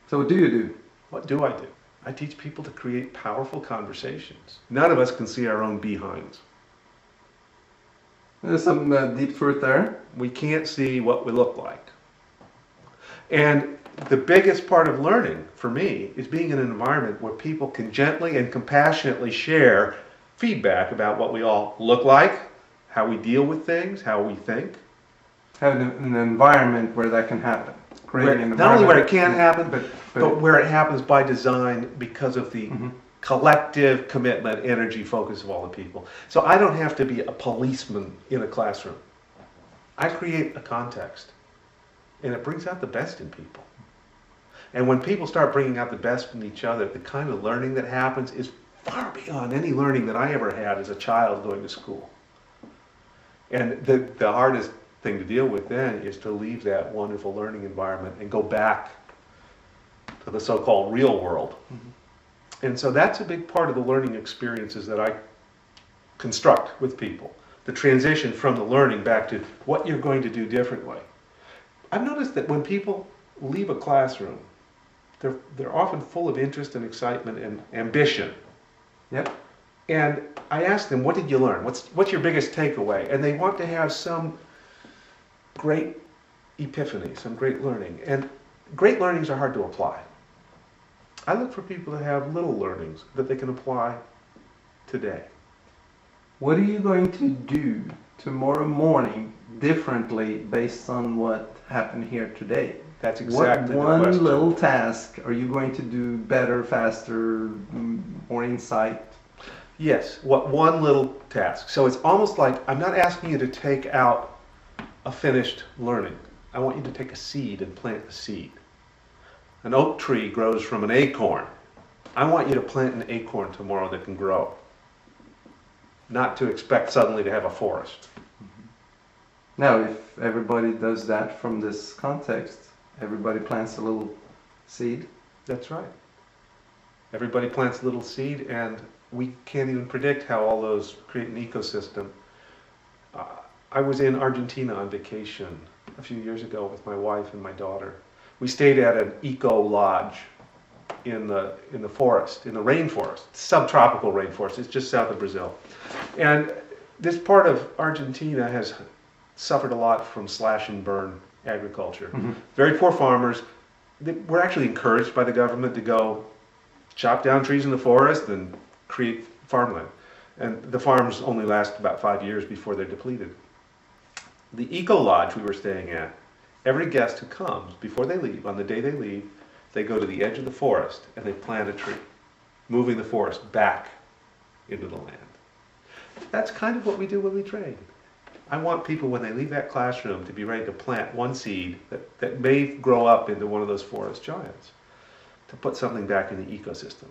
So what do you do? What do I do? I teach people to create powerful conversations. None of us can see our own behinds. There's some deep truth there. We can't see what we look like. And the biggest part of learning for me is being in an environment where people can gently and compassionately share feedback about what we all look like, how we deal with things, how we think. Have an environment where that can happen. Creating an Not only where it environment, can happen, but where it happens by design because of the collective commitment, energy, focus of all the people. So I don't have to be a policeman in a classroom. I create a context, and it brings out the best in people. And when people start bringing out the best in each other, the kind of learning that happens is far beyond any learning that I ever had as a child going to school. And the hardest thing to deal with then is to leave that wonderful learning environment and go back to the so-called real world. And so that's a big part of the learning experiences that I construct with people. The transition from the learning back to what you're going to do differently. I've noticed that when people leave a classroom, they're often full of interest and excitement and ambition. Yep. And I ask them, what did you learn? What's your biggest takeaway? And they want to have some great epiphany, some great learning. And great learnings are hard to apply. I look for people to have little learnings that they can apply today. What are you going to do tomorrow morning differently based on what happened here today? That's exactly what the question. one little task are you going to do better, faster, more insight? Yes, what one little task. So it's almost like I'm not asking you to take out a finished learning. I want you to take a seed and plant the seed. An oak tree grows from an acorn. I want you to plant an acorn tomorrow that can grow. Not to expect suddenly to have a forest. Now, if everybody does that from this context, everybody plants a little seed. That's right. Everybody plants a little seed, and we can't even predict how all those create an ecosystem. I was in Argentina on vacation a few years ago with my wife and my daughter. We stayed at an eco lodge in the forest, in the rainforest, subtropical rainforest. It's just south of Brazil. And this part of Argentina has suffered a lot from slash and burn agriculture. Very poor farmers. We're actually encouraged by the government to go chop down trees in the forest and create farmland. And the farms only last about 5 years before they're depleted. The eco lodge we were staying at, every guest who comes, before they leave, on the day they leave, they go to the edge of the forest and they plant a tree, moving the forest back into the land. That's kind of what we do when we train. I want people, when they leave that classroom, to be ready to plant one seed that may grow up into one of those forest giants, to put something back in the ecosystem.